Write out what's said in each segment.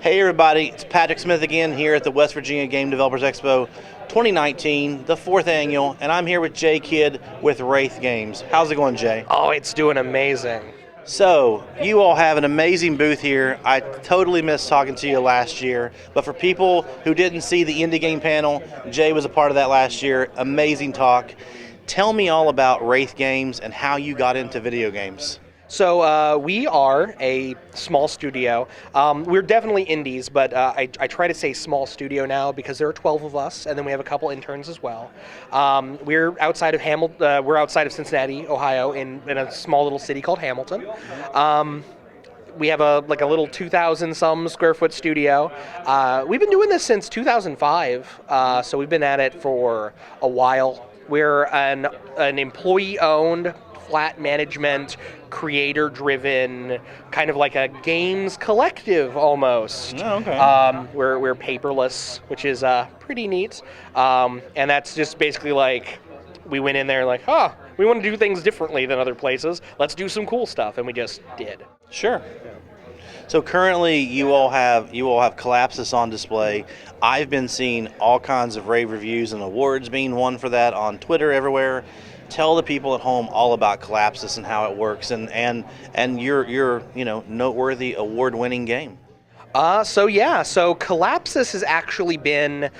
Hey everybody, it's Patrick Smith again here at the West Virginia Game Developers Expo 2019, the 4th annual, and I'm here with Jay Kidd with Wraith Games. How's it going, Jay? Oh, it's doing amazing. So, you all have an amazing booth here. I totally missed talking to you last year, but for people who didn't see the indie game panel, Jay was a part of that last year. Amazing talk. Tell me all about Wraith Games and how you got into video games. So we are a small studio. We're definitely indies, but I try to say small studio now because there are 12 of us, and then we have a couple interns as well. We're outside of we're outside of Cincinnati, Ohio, in a small little city called Hamilton. We have a little 2,000 some square foot studio. We've been doing this since 2005, so we've been at it for a while. We're an employee-owned, flat management, creator-driven, kind of like a games collective almost. Oh, okay. We're paperless, which is pretty neat. And that's just basically like we went in there like, we want to do things differently than other places. Let's do some cool stuff, and we just did. Sure. So currently, you all have Collapsus on display. I've been seeing all kinds of rave reviews and awards being won for that on Twitter everywhere. Tell the people at home all about Collapsus and how it works, and your noteworthy award-winning game. So Collapsus has actually been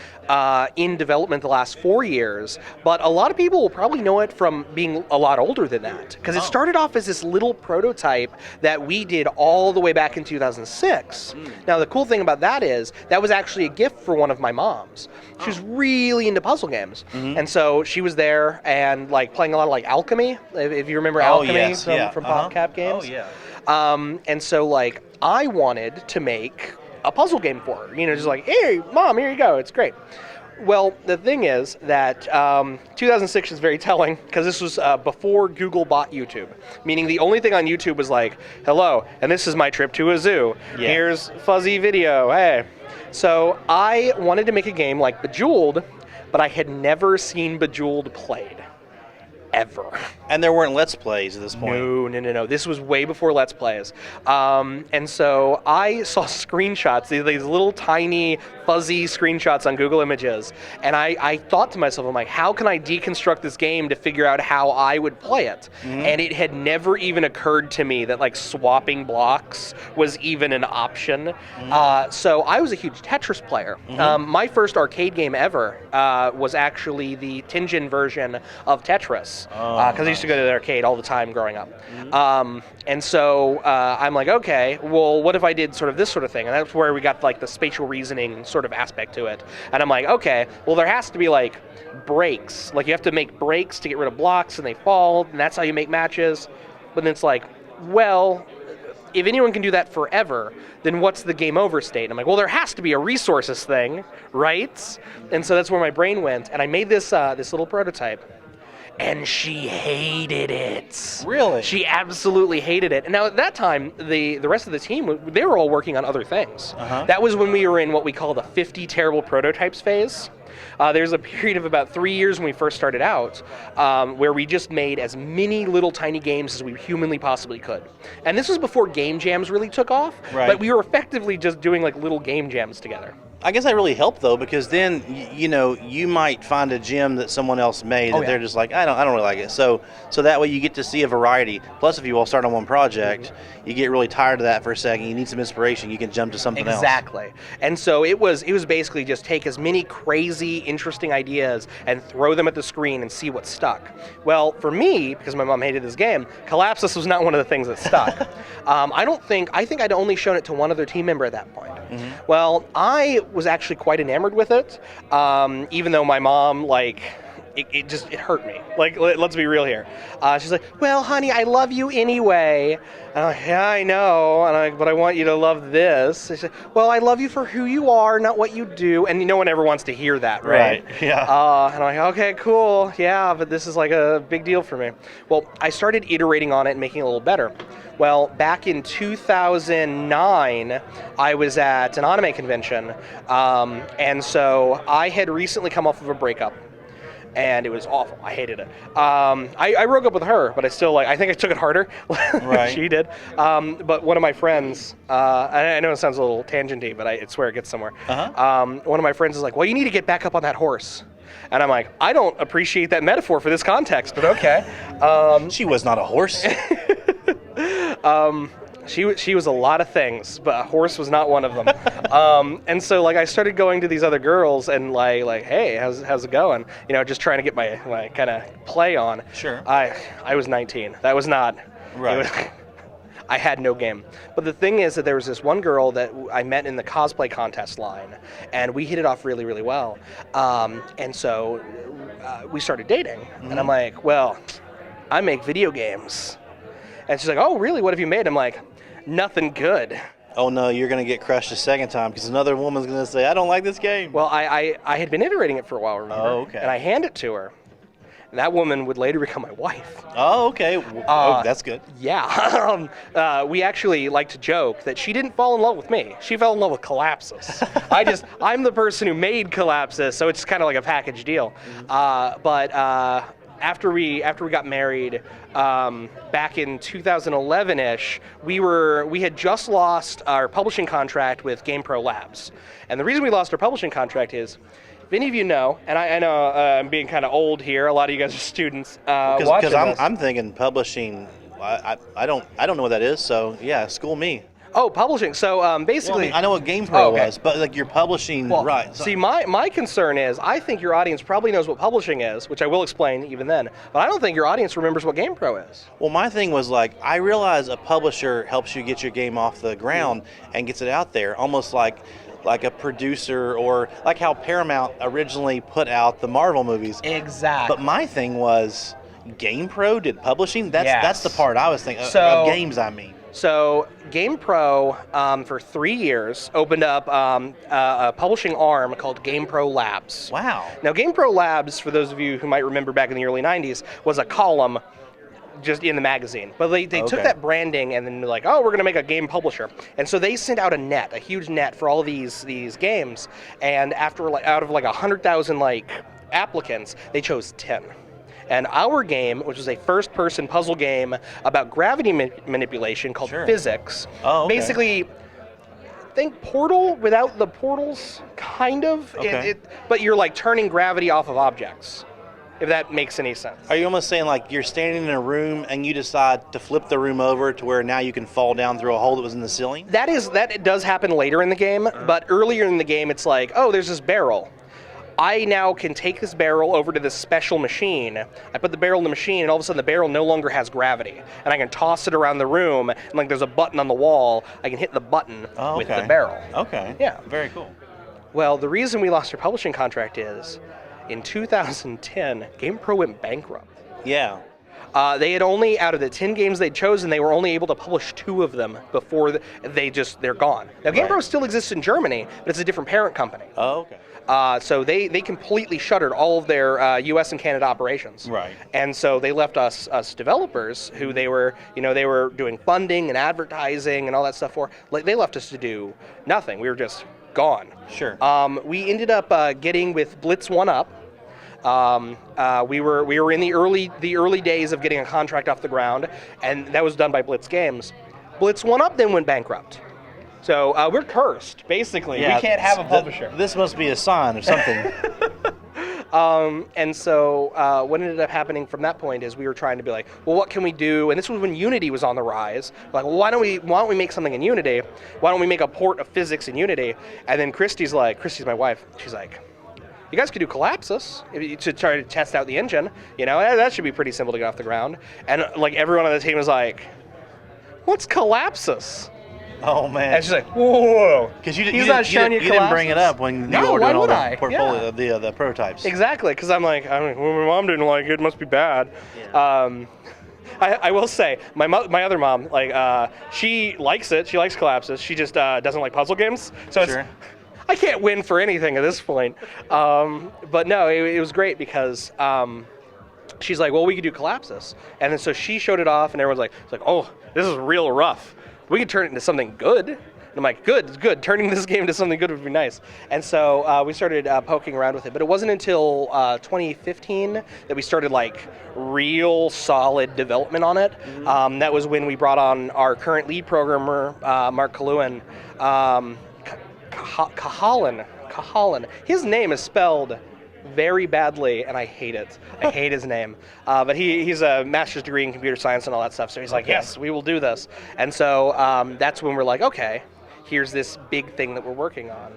in development the last 4 years, but a lot of people will probably know it from being a lot older than that, because it started off as this little prototype that we did all the way back in 2006. Now, the cool thing about that is that was actually a gift for one of my moms. She was really into puzzle games, and so she was there and like playing a lot of like Alchemy, if you remember Alchemy from PopCap Games. Oh, yeah. And so, like, I wanted to make a puzzle game for her. You know, just like, hey, Mom, here you go. It's great. Well, the thing is that 2006 is very telling because this was before Google bought YouTube, meaning the only thing on YouTube was like, hello, and this is my trip to a zoo. Yeah. Here's fuzzy video. Hey. So I wanted to make a game like Bejeweled, but I had never seen Bejeweled played. Ever. And there weren't Let's Plays at this point. No. This was way before Let's Plays. And so I saw screenshots, these little tiny fuzzy screenshots on Google Images, and I thought to myself, I'm like, how can I deconstruct this game to figure out how I would play it? And it had never even occurred to me that like swapping blocks was even an option. So I was a huge Tetris player. My first arcade game ever was actually the Tenjin version of Tetris. Because I used to go to the arcade all the time growing up. And so I'm like, okay, well, what if I did sort of this sort of thing? And that's where we got like the spatial reasoning sort of aspect to it. And I'm like, okay, well, there has to be like breaks. Like you have to make breaks to get rid of blocks and they fall, and that's how you make matches. But then it's like, well, if anyone can do that forever, then what's the game over state? And I'm like, well, there has to be a resources thing, right? And so that's where my brain went. And I made this little prototype. And she hated it. Really? She absolutely hated it. And now at that time, the rest of the team, they were all working on other things. That was when we were in what we call the 50 terrible prototypes phase. There's a period of about 3 years when we first started out where we just made as many little tiny games as we humanly possibly could. And this was before game jams really took off, but we were effectively just doing like little game jams together. I guess that really helped though, because then you might find a gem that someone else made that they're just like, I don't really like it. So that way you get to see a variety. Plus, if you all start on one project, you get really tired of that for a second. You need some inspiration. You can jump to something else. Exactly. And so it was basically just take as many crazy, interesting ideas and throw them at the screen and see what stuck. Well, for me, because my mom hated this game, Collapsus was not one of the things that stuck. I think I'd only shown it to one other team member at that point. Well, I was actually quite enamored with it, even though my mom, like, it hurt me. Like, let's be real here. She's like, well, honey, I love you anyway. And I'm like, yeah, I know, but I want you to love this. She said, well, I love you for who you are, not what you do. And no one ever wants to hear that, right? Yeah. And I'm like, okay, cool, yeah, but this is like a big deal for me. Well, I started iterating on it and making it a little better. Well, back in 2009, I was at an anime convention, and so I had recently come off of a breakup. and it was awful. I hated it. I broke up with her, but I think I took it harder than she did. But one of my friends, I know it sounds a little tangenty, but I swear it gets somewhere. One of my friends is like, well, you need to get back up on that horse. And I'm like, I don't appreciate that metaphor for this context, but okay. She was not a horse. She was a lot of things, but a horse was not one of them. And so I started going to these other girls and like, hey, how's it going? Just trying to get my kind of play on. Sure. I was 19. That was not right. I had no game. But the thing is that there was this one girl that I met in the cosplay contest line, and we hit it off really, really well. And so we started dating, and I'm like, well, I make video games. And she's like, oh, really? What have you made? I'm like, nothing good. Oh, no, you're going to get crushed a second time because another woman's going to say, I don't like this game. Well, I had been iterating it for a while, remember? Oh, okay. And I hand it to her. And that woman would later become my wife. Oh, okay. That's good. Yeah. We actually like to joke that she didn't fall in love with me. She fell in love with Collapsus. I'm the person who made Collapsus, so it's kind of like a package deal. But after we got married, back in 2011-ish, we had just lost our publishing contract with GamePro Labs. And the reason we lost our publishing contract is, if any of you know, and I know I'm being kind of old here, a lot of you guys are students. Because I'm thinking publishing, I don't know what that is, so yeah, school me. Oh, publishing. So basically, well, I know what GamePro was, but you're publishing, right? So. See, my concern is, I think your audience probably knows what publishing is, which I will explain even then. But I don't think your audience remembers what GamePro is. Well, my thing was I realize a publisher helps you get your game off the ground and gets it out there, almost like a producer, or like how Paramount originally put out the Marvel movies. Exactly. But my thing was, GamePro did publishing. That's the part I was thinking of games. I mean. So GamePro, for 3 years, opened up a publishing arm called GamePro Labs. Wow. Now, GamePro Labs, for those of you who might remember back in the early 90s, was a column just in the magazine. But they took that branding and then they're like, oh, we're going to make a game publisher. And so they sent out a huge net for all these games. And after out of 100,000 applicants, they chose 10. And our game, which was a first-person puzzle game about gravity manipulation called Physics, basically, think Portal without the portals, kind of. Okay. But you're turning gravity off of objects, if that makes any sense. Are you almost saying you're standing in a room and you decide to flip the room over to where now you can fall down through a hole that was in the ceiling? That does happen later in the game, but earlier in the game it's there's this barrel. I now can take this barrel over to this special machine. I put the barrel in the machine, and all of a sudden the barrel no longer has gravity. And I can toss it around the room, and there's a button on the wall. I can hit the button with the barrel. Okay. Yeah. Very cool. Well, the reason we lost our publishing contract is, in 2010, GamePro went bankrupt. Yeah. They had only, out of the 10 games they'd chosen, they were only able to publish 2 of them before they're gone. Now, GamePro still exists in Germany, but it's a different parent company. Oh, okay. So they completely shuttered all of their U.S. and Canada operations. Right. And so they left us developers who they were doing funding and advertising and all that stuff for. They left us to do nothing. We were just gone. Sure. We ended up getting with Blitz 1-Up. We were in the early days of getting a contract off the ground, and that was done by Blitz Games. Blitz 1-Up then went bankrupt. So we're cursed, basically. Yeah, we can't have a publisher. This must be a sign or something. And so what ended up happening from that point is we were trying to be well, what can we do? And this was when Unity was on the rise. Well, why don't we make something in Unity? Why don't we make a port of physics in Unity? And then Christy's my wife. She's like, you guys could do Collapsus to try to test out the engine. That should be pretty simple to get off the ground. And everyone on the team was like, what's Collapsus? Oh man! And she's like, whoa! Because you didn't bring it up when you were doing all the portfolio, the prototypes. Exactly, because I'm like, well, my mom didn't like it. It must be bad. Yeah. I will say, my other mom, she likes it. She likes Collapsus. She just doesn't like puzzle games. So I can't win for anything at this point. But no, it was great because she's like, well, we could do Collapsus, and then so she showed it off, and everyone's like, oh, this is real rough. We could turn it into something good. And I'm like, good. Turning this game into something good would be nice. And so we started poking around with it. But it wasn't until 2015 that we started like real solid development on it. That was when we brought on our current lead programmer, Mark Kaluan. Kahalan. His name is spelled very badly, and I hate it. I hate his name. But he's a master's degree in computer science and all that stuff, so he's like, yes, we will do this. And so that's when we're like, okay, here's this big thing that we're working on.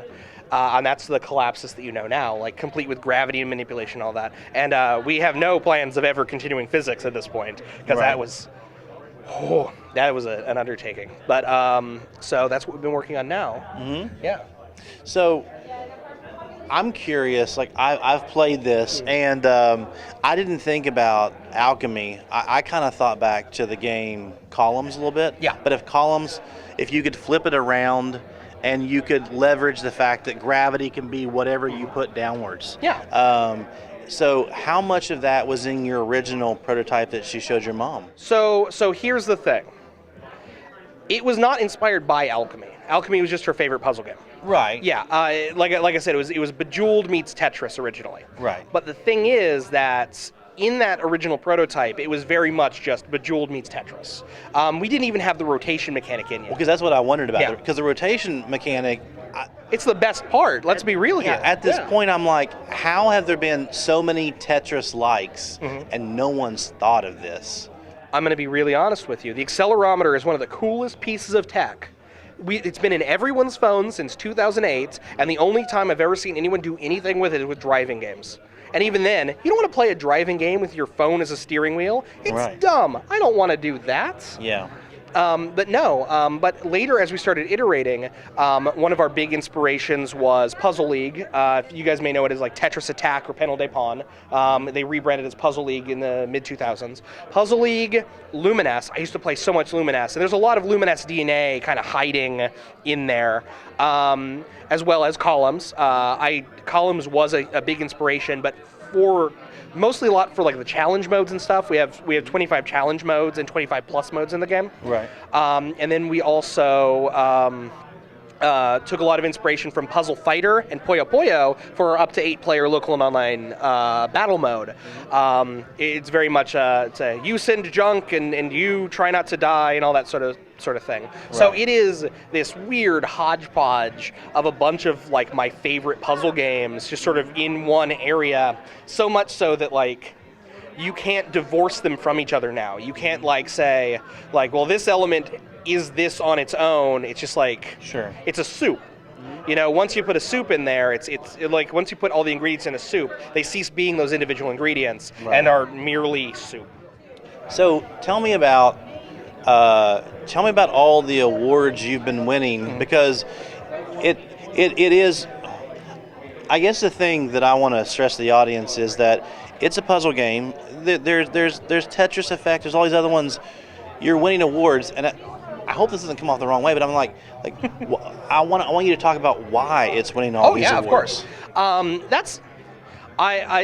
And that's the Collapsus that you know now, like complete with gravity and manipulation and all that. And we have no plans of ever continuing physics at this point, because that was an undertaking. But so that's what we've been working on now. Yeah. So I'm curious, like I've played this, and I didn't think about alchemy. I kind of thought back to the game Columns a little bit. Yeah. But if you could flip it around and you could leverage the fact that gravity can be whatever you put downwards. Yeah. So how much of that was in your original prototype that she showed your mom? So here's the thing. It was not inspired by alchemy. Alchemy was just her favorite puzzle game. Right. Yeah, like I said, it was Bejeweled meets Tetris originally. Right. But the thing is that in that original prototype, it was very much just Bejeweled meets Tetris. We didn't even have the rotation mechanic in yet. Because that's what I wondered about. Yeah. Because the rotation mechanic, it's the best part. Let's be real here. At this point, I'm like, how have there been so many Tetris likes and no one's thought of this? I'm going to be really honest with you. The accelerometer is one of the coolest pieces of tech. It's been in everyone's phone since 2008, and the only time I've ever seen anyone do anything with it is with driving games. And even then, you don't want to play a driving game with your phone as a steering wheel. It's dumb. I don't want to do that. Yeah. But later as we started iterating, one of our big inspirations was Puzzle League. You guys may know it as like Tetris Attack or Panel de Pon. They rebranded as Puzzle League in the mid-2000s. Puzzle League, Lumines. I used to play so much Lumines, and there's a lot of Lumines DNA kind of hiding in there, as well as Columns. Columns was a big inspiration, but mostly a lot for like the challenge modes and stuff. We have 25 challenge modes and 25 plus modes in the game. Right. And then we also took a lot of inspiration from Puzzle Fighter and Puyo Puyo for our up to 8-player local and online battle mode. It's very much it's a you send junk and you try not to die and all that sort of thing. Right. So it is this weird hodgepodge of a bunch of like my favorite puzzle games just sort of in one area, so much so that like you can't divorce them from each other now. You can't like say like, well, this element is this on its own. It's just like, it's a soup. You know, once you put a soup in there, it's like once you put all the ingredients in a soup, they cease being those individual ingredients and are merely soup. So tell me about all the awards you've been winning, because it is, I guess the thing that I want to stress to the audience is that it's a puzzle game. There's Tetris Effect, there's all these other ones. You're winning awards, and I hope this doesn't come off the wrong way, but I'm like I want you to talk about why it's winning all these awards. Of course.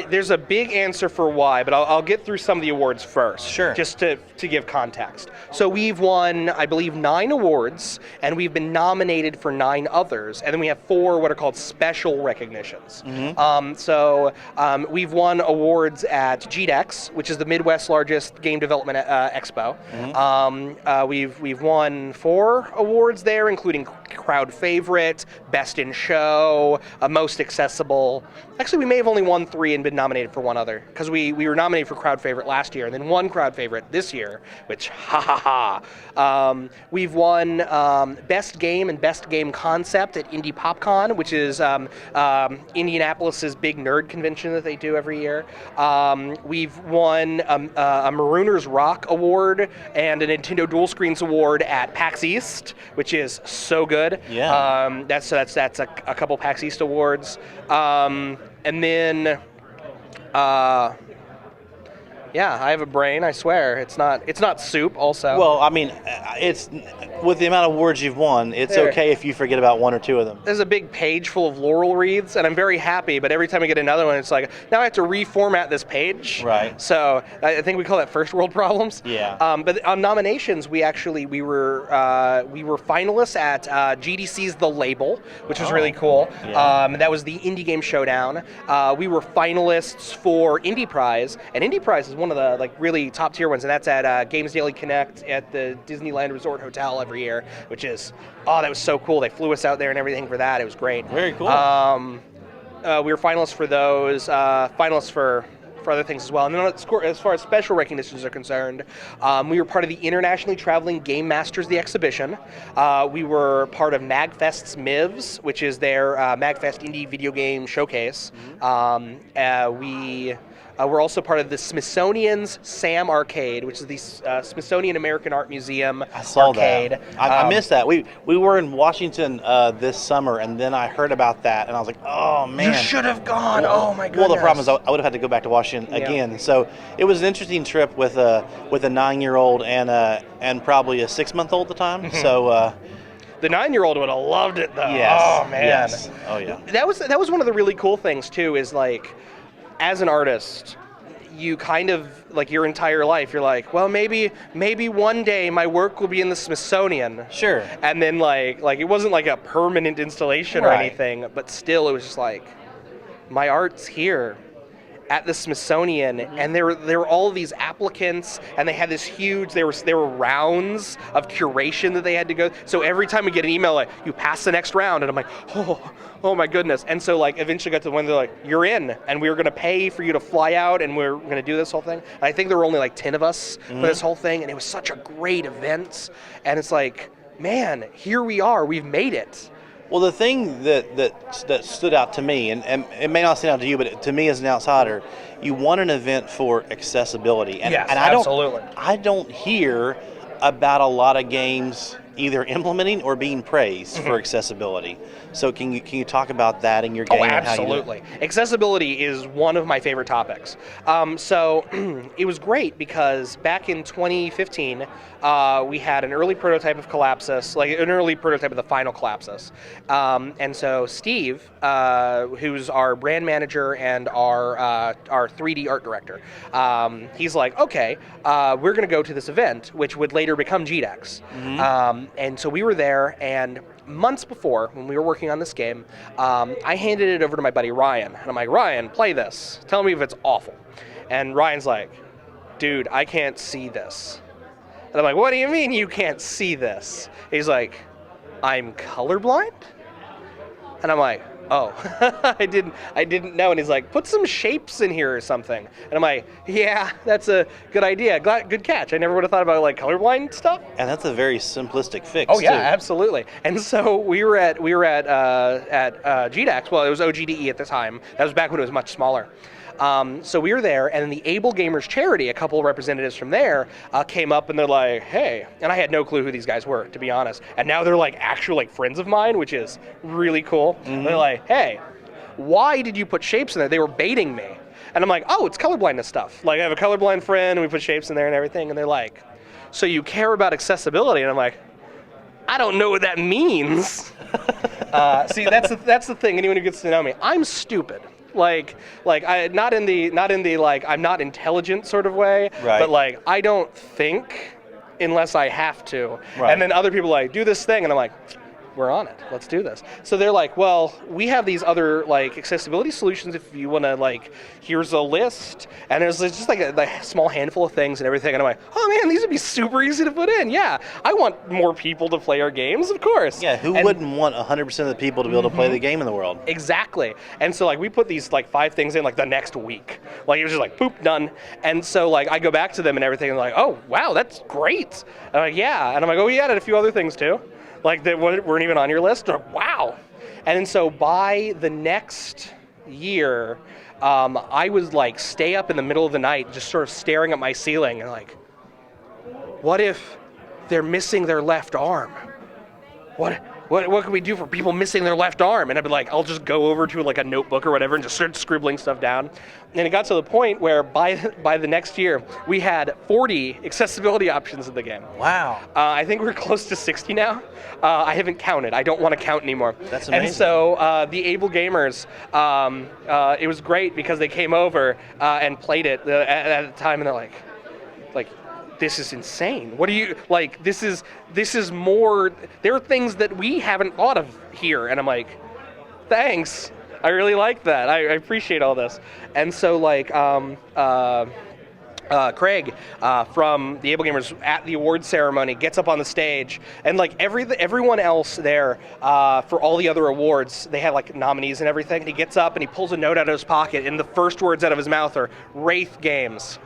There's a big answer for why, but I'll get through some of the awards first. Sure. Just to give context. So we've won, I believe, 9 awards, and we've been nominated for 9 others, and then we have 4 what are called special recognitions. We've won awards at GDEX, which is the Midwest's largest game development expo. We've won 4 awards there, including crowd favorite, best in show, most accessible. Actually, we may have only won 3 and been nominated for 1 other, because we were nominated for crowd favorite last year and then won crowd favorite this year, which we've won best game and best game concept at Indie PopCon, which is Indianapolis's big nerd convention that they do every year. We've won a Marooners Rock award and a Nintendo Dual Screens award at PAX East, which is so good. Yeah. That's a couple PAX East awards. And then Yeah, I have a brain. I swear, it's not soup. Also, Well, I mean, it's with the amount of awards you've won, it's There. okay if you forget about one or two of them. there's a big page full of laurel wreaths, and I'm very happy. But every time I get another one, it's like now I have to reformat this page. Right. So I think we call that first world problems. Yeah. But on nominations, we were finalists at GDC's The Label, which was really cool. Yeah. That was the Indie Game Showdown. We were finalists for Indie Prize, and Indie Prize is one of the really top tier ones, and that's at Games Daily Connect at the Disneyland Resort Hotel every year, which is that was so cool. They flew us out there and everything for that. It was great. Very cool. We were finalists for those, finalists for other things as well. And then as far as special recognitions are concerned, we were part of the Internationally Traveling Game Masters, the exhibition. We were part of MagFest's MIVs, which is their MagFest Indie Video Game Showcase. We're also part of the Smithsonian's SAM Arcade, which is the Smithsonian American Art Museum I saw arcade. that. I missed that. We were in Washington this summer, and then I heard about that, and I was like, oh, man. You should have gone. Oh, my goodness. Well, the problem is I would have had to go back to Washington again. So it was an interesting trip with a 9-year-old and probably a 6-month-old at the time. So the 9-year-old would have loved it, though. yes, Oh, man. yes. Oh, yeah. That was one of the really cool things, too, is as an artist, you kind of your entire life you're like, well, maybe one day my work will be in the Smithsonian. Sure. And then it wasn't a permanent installation or Right. anything, but still it was just my art's here at the Smithsonian, and there were all of these applicants, and they had this huge. There were rounds of curation that they had to go. So every time we get an email you pass the next round, and I'm like, oh my goodness. And so eventually got to the one they're you're in, and we were going to pay for you to fly out, and we're going to do this whole thing. And I think there were only 10 of us for this whole thing, and it was such a great event. And it's man, here we are. We've made it. Well, the thing that stood out to me, and it may not stand out to you, but to me as an outsider, you want an event for accessibility. And, Yes, and absolutely. I don't hear about a lot of games either implementing or being praised for accessibility. So can you talk about that in your game? Oh, and how you do it? absolutely. Accessibility is one of my favorite topics. So it was great because back in 2015, we had an early prototype of Collapsus, an early prototype of the final Collapsus. And so Steve, who's our brand manager and our 3D art director, he's okay, we're going to go to this event, which would later become GDEX. And so we were there, and months before, when we were working on this game, I handed it over to my buddy Ryan. And I'm like, Ryan, play this. Tell me if it's awful. And Ryan's like, dude, I can't see this. And I'm like, what do you mean you can't see this? He's like, I'm colorblind? And I'm like, oh, I didn't know. And he's like, put some shapes in here or something. And I'm like, yeah, that's a good idea. Good catch. I never would have thought about colorblind stuff. And that's a very simplistic fix. Oh yeah, too. absolutely. And so we were at GDEX. Well, it was OGDE at the time. That was back when it was much smaller. So we were there, and then the Able Gamers charity, a couple of representatives from there, came up and they're like, hey, and I had no clue who these guys were, to be honest. And now they're actual friends of mine, which is really cool. And they're like, hey, why did you put shapes in there? They were baiting me. And I'm like, oh, it's colorblindness stuff. I have a colorblind friend, and we put shapes in there and everything. And they're like, so you care about accessibility? And I'm like, I don't know what that means. See, that's the thing. Anyone who gets to know me, I'm stupid. I not in the I'm not intelligent sort of way, right. But I don't think unless I have to. Right. And then other people do this thing, and I'm like, we're on it. Let's do this. So they're like, well, we have these other accessibility solutions if you want to here's a list. And there's just a small handful of things and everything. And I'm like, oh man, these would be super easy to put in. Yeah, I want more people to play our games, of course. Yeah, who wouldn't want 100% of the people to be able to play the game in the world? Exactly. And so we put these 5 things in the next week. It was just boop, done. And so I go back to them and everything and they're like, oh wow, that's great. And I'm like, yeah. And I'm like, oh, we added a few other things too. That weren't even on your list. Wow. And then so by the next year, I was stay up in the middle of the night just sort of staring at my ceiling and what if they're missing their left arm? What what can we do for people missing their left arm? And I'd be like, I'll just go over to like a notebook or whatever and just start scribbling stuff down. And it got to the point where by the next year, we had 40 accessibility options in the game. Wow. I think we're close to 60 now. I haven't counted. I don't want to count anymore. That's amazing. And so the Able Gamers, it was great because they came over and played it at the time, and they're like, this is insane. What do you, like, this is more, there are things that we haven't thought of here. And I'm like, thanks. I really like that. I appreciate all this. And so, like, Craig from the Able Gamers at the award ceremony gets up on the stage, and like everyone else there for all the other awards, they had like nominees and everything. And he gets up and he pulls a note out of his pocket, and the first words out of his mouth are Wraith Games.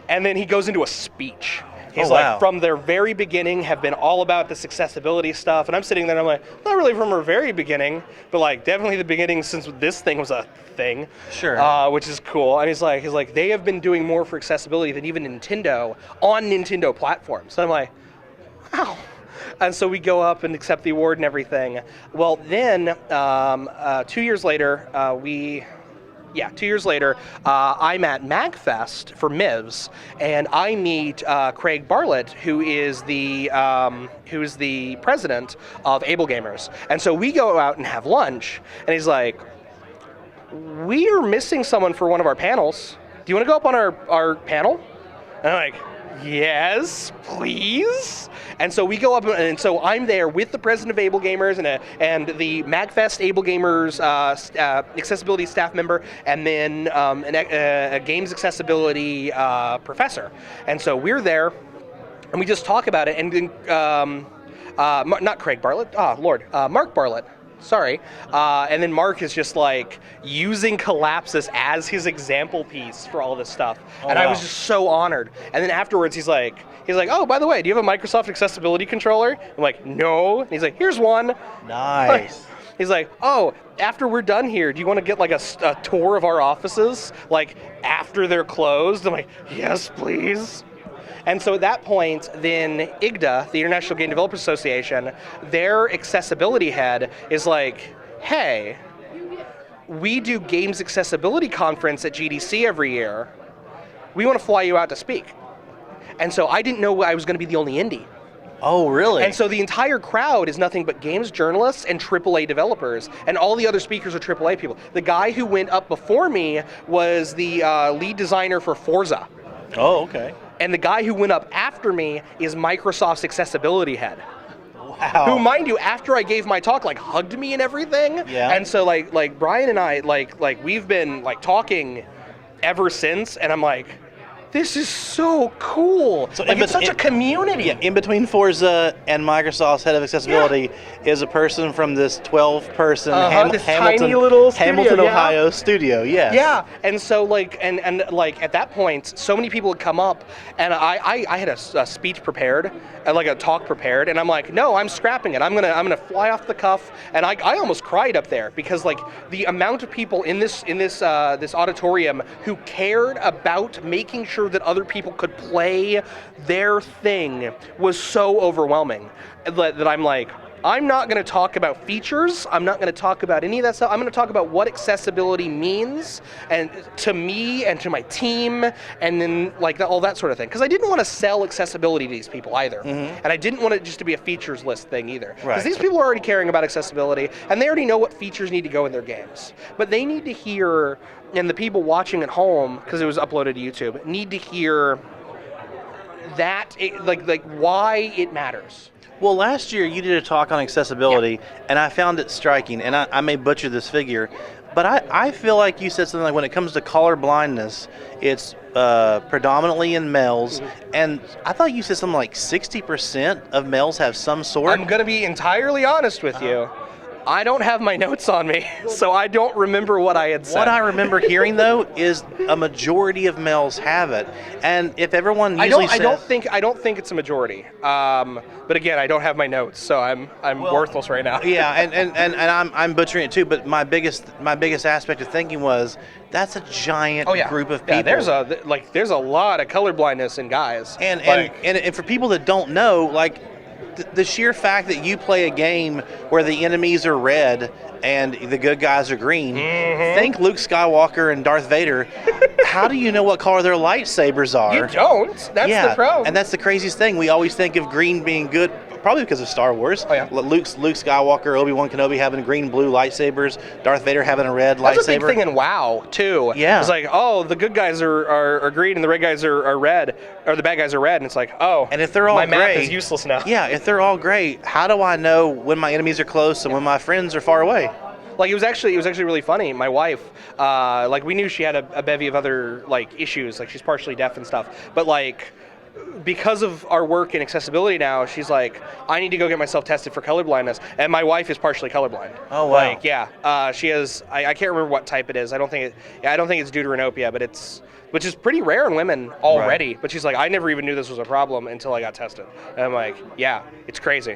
And then he goes into a speech. He's like, from their very beginning, have been all about this accessibility stuff. And I'm sitting there and I'm like, not really from our very beginning, but like definitely the beginning since this thing was a thing. Sure. Which is cool. And he's like, they have been doing more for accessibility than even Nintendo on Nintendo platforms. So I'm like, wow. And so we go up and accept the award and everything. Well, then 2 years later, 2 years later, I'm at MagFest for MIVS, and I meet Craig Bartlett, who is the president of Able Gamers. And so we go out and have lunch, and he's like, we are missing someone for one of our panels. Do you want to go up on our panel? And I'm like, yes, please. And so we go up, and so I'm there with the president of Able Gamers and the MagFest Able Gamers accessibility staff member, and then a games accessibility professor. And so we're there, and we just talk about it. And then, not Craig Bartlett, Mark Bartlett. Sorry. And then Mark is just like using Collapsus as his example piece for all this stuff. And I was just so honored. And then afterwards he's like, oh, by the way, do you have a Microsoft accessibility controller? I'm like, no. And he's like, here's one. Nice. He's like, oh, after we're done here, do you want to get like a tour of our offices? Like after they're closed? I'm like, yes, please. And so at that point, then IGDA, the International Game Developers Association, their accessibility head is like, hey, we do games accessibility conference at GDC every year. We want to fly you out to speak. And so I didn't know I was going to be the only indie. Oh, really? And so the entire crowd is nothing but games journalists and AAA developers, and all the other speakers are AAA people. The guy who went up before me was the lead designer for Forza. Oh, okay. And the guy who went up after me is Microsoft's accessibility head. Wow. Who, mind you, after I gave my talk, like hugged me and everything. Yeah. And so like Brian and I, like we've been like talking ever since, and I'm like, this is so cool. So like, it's such a community. Yeah, in between Forza and Microsoft's head of accessibility is a person from this 12-person Hamilton, Ohio studio. Yes. Yeah, and so like and like at that point, so many people had come up, and I had a speech prepared, like a talk prepared, and I'm like, no, I'm scrapping it. I'm gonna fly off the cuff, and I almost cried up there because like the amount of people in this auditorium who cared about making sure that other people could play their thing was so overwhelming that I'm like, I'm not going to talk about features. I'm not going to talk about any of that stuff. I'm going to talk about what accessibility means, and to me and to my team, and then like all that sort of thing. Because I didn't want to sell accessibility to these people either, and I didn't want it just to be a features list thing either. Because these people are already caring about accessibility, and they already know what features need to go in their games. But they need to hear, and the people watching at home, because it was uploaded to YouTube, need to hear that like why it matters. Well, last year you did a talk on accessibility, and I found it striking, and I may butcher this figure, but I feel like you said something like when it comes to color blindness, it's predominantly in males, and I thought you said something like 60% of males have some sort. I'm going to be entirely honest with you. I don't have my notes on me, so I don't remember what I had said. What I remember hearing, though, is a majority of males have it, and if everyone usually I don't think it's a majority. But again, I don't have my notes, so I'm worthless right now. Yeah, and I'm butchering it too. But my biggest aspect of thinking was that's a giant group of people. Yeah, there's a lot of colorblindness in guys. And for people that don't know, like, the sheer fact that you play a game where the enemies are red and the good guys are green. Think Luke Skywalker and Darth Vader. How do you know what color their lightsabers are? You don't. That's the problem. And that's the craziest thing. We always think of green being good, probably because of Star Wars. Oh, yeah. Luke Skywalker, Obi-Wan Kenobi having green, blue lightsabers, Darth Vader having a red lightsaber. That's a big thing in WoW, too. Yeah. It's like, oh, the good guys are green and the red guys are red, or the bad guys are red, and it's like, oh, and if they're all my gray, map is useless now. Yeah, if they're all gray, how do I know when my enemies are close and when my friends are far away? Like, it was actually really funny. My wife, like, we knew she had a bevy of other, like, issues. Like, she's partially deaf and stuff. But, like, because of our work in accessibility now, she's like, I need to go get myself tested for colorblindness. And my wife is partially colorblind. Oh, wow. Like, yeah. She has, I can't remember what type it is. I don't think it's deuteranopia, but which is pretty rare in women already. Right. But she's like, I never even knew this was a problem until I got tested. And I'm like, yeah, it's crazy.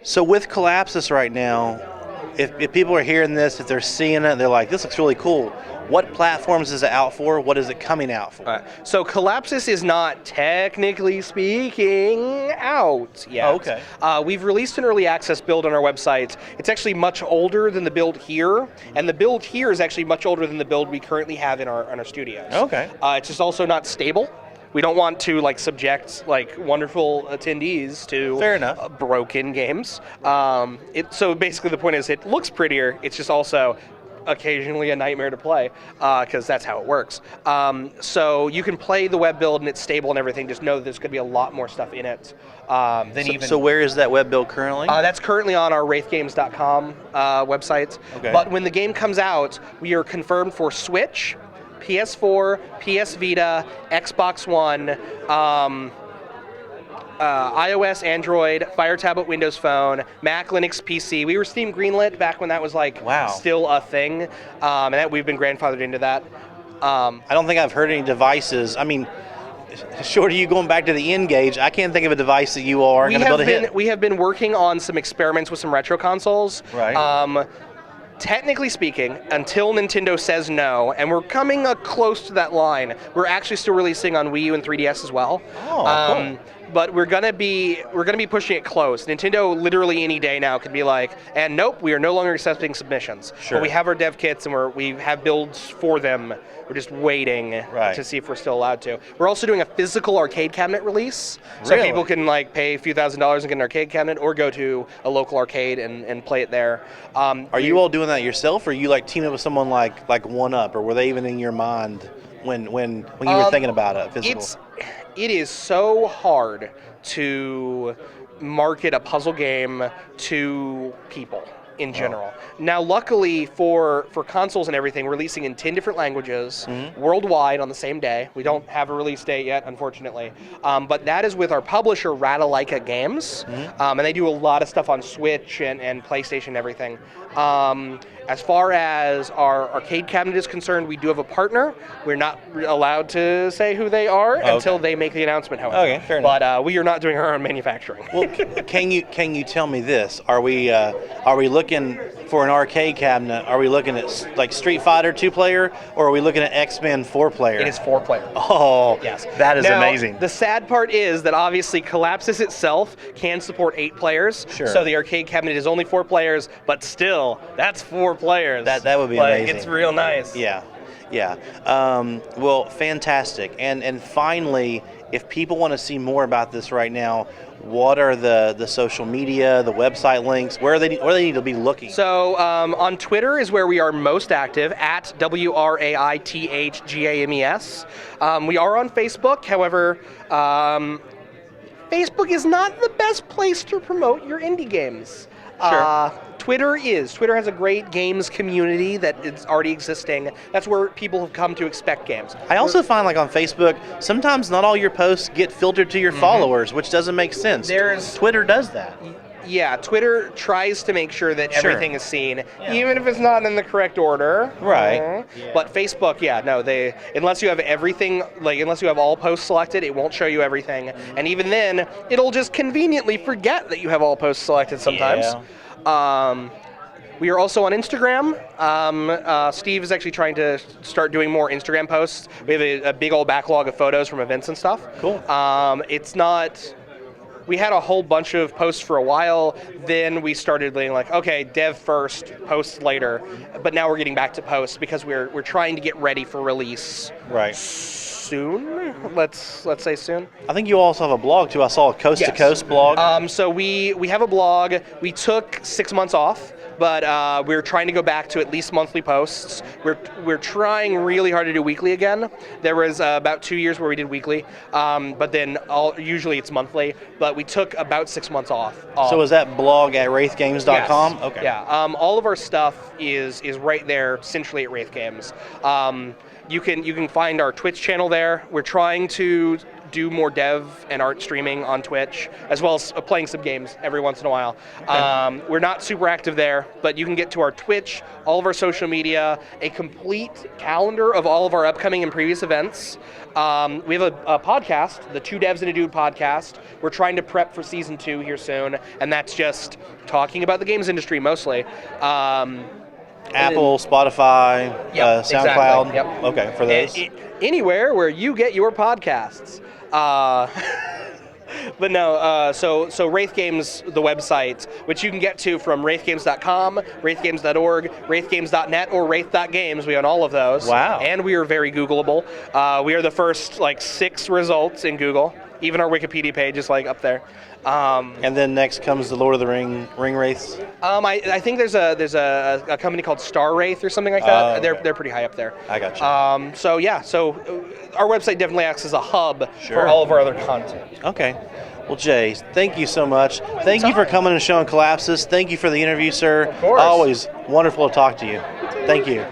So with Collapsus right now, if people are hearing this, if they're seeing it, they're like, this looks really cool. What platforms is it out for? What is it coming out for? So Collapsus is not, technically speaking, out yet. Oh, okay. We've released an early access build on our website. It's actually much older than the build here, and the build here is actually much older than the build we currently have in our studios. Okay. It's just also not stable. We don't want to subject wonderful attendees to Fair enough. Broken games. So basically the point is it looks prettier. It's just also occasionally a nightmare to play because that's how it works. So you can play the web build and it's stable and everything. Just know that there's going to be a lot more stuff in it than even. So where is that web build currently? That's currently on our wraithgames.com website. Okay. But when the game comes out, we are confirmed for Switch, PS4, PS Vita, Xbox One, iOS, Android, Fire Tablet, Windows Phone, Mac, Linux, PC. We were Steam greenlit back when that was still a thing, and that we've been grandfathered into that. I don't think I've heard any devices. I mean, short of you going back to the N-Gage, I can't think of a device that you all are going to build a hit. We have been working on some experiments with some retro consoles. Right. Technically speaking, until Nintendo says no, and we're coming close to that line, we're actually still releasing on Wii U and 3DS as well. Oh, cool. But we're gonna be pushing it close. Nintendo literally any day now could be like, and nope, we are no longer accepting submissions. Sure. But we have our dev kits and we have builds for them. We're just waiting to see if we're still allowed to. We're also doing a physical arcade cabinet release, so Really? people can pay a few $1,000s and get an arcade cabinet, or go to a local arcade and play it there. Are you all doing that yourself, or are you teaming up with someone like 1UP, or were they even in your mind when you were thinking about it physical? It is so hard to market a puzzle game to people in general. Now, luckily for consoles and everything, we're releasing in 10 different languages worldwide on the same day. We don't have a release date yet, unfortunately. But that is with our publisher, Ratalaika Games. And they do a lot of stuff on Switch and PlayStation and everything. As far as our arcade cabinet is concerned, we do have a partner. We're not allowed to say who they are until they make the announcement, however. Okay, fair enough. But we are not doing our own manufacturing. Well, can you tell me this? Are we looking for an arcade cabinet? Are we looking at Street Fighter 2-player, or are we looking at X-Men 4-player? It is 4-player. Oh, yes. That is now, amazing. The sad part is that obviously Collapsus itself can support 8 players. Sure. So the arcade cabinet is only 4 players, but still, that's 4 players. That would be amazing. It's real nice. Yeah. Well, fantastic. And finally, if people want to see more about this right now, what are the social media, the website links? Where they need to be looking? So on Twitter is where we are most active, at WRAITHGAMES. We are on Facebook. However, Facebook is not the best place to promote your indie games. Sure. Twitter has a great games community that is already existing. That's where people have come to expect games. I also find on Facebook, sometimes not all your posts get filtered to your followers, which doesn't make sense. Twitter does that. Yeah, Twitter tries to make sure that everything is seen, even if it's not in the correct order. Right. But Facebook, unless you have everything, unless you have all posts selected, it won't show you everything. And even then, it'll just conveniently forget that you have all posts selected sometimes. We are also on Instagram. Steve is actually trying to start doing more Instagram posts. We have a big old backlog of photos from events and stuff. Cool. It's not we had a whole bunch of posts for a while. Then we started being like, okay, dev first, post later. But now we're getting back to post because we're trying to get ready for release. Right. Soon. Let's say soon. I think you also have a blog too. I saw a Coast to Coast blog. So we have a blog. We took 6 months off, but we're trying to go back to at least monthly posts. We're trying really hard to do weekly again. There was about 2 years where we did weekly, but then usually it's monthly. But we took about 6 months off. So is that blog at wraithgames.com? Yes. Okay. Yeah. All of our stuff is right there centrally at Wraith Games. You can find our Twitch channel there. We're trying to do more dev and art streaming on Twitch, as well as playing some games every once in a while. Okay. We're not super active there, but you can get to our Twitch, all of our social media, a complete calendar of all of our upcoming and previous events. We have a podcast, the Two Devs and a Dude podcast. We're trying to prep for season 2 here soon, and that's just talking about the games industry mostly. Apple, Spotify, SoundCloud. Exactly. Yep. Okay, for those. Anywhere where you get your podcasts. But no, so Wraith Games, the website, which you can get to from wraithgames.com, wraithgames.org, wraithgames.net, or wraith.games. We own all of those. Wow. And we are very Googleable. We are the first 6 results in Google. Even our Wikipedia page is up there. And then next comes the Lord of the Ring Wraiths. I think there's a company called Star Wraith or something like that. Okay. They're pretty high up there. I got you. So our website definitely acts as a hub for all of our other content. Okay. Well, Jay, thank you so much. Thank you for coming and showing Collapses. Thank you for the interview, sir. Of course. Always wonderful to talk to you. Thank you.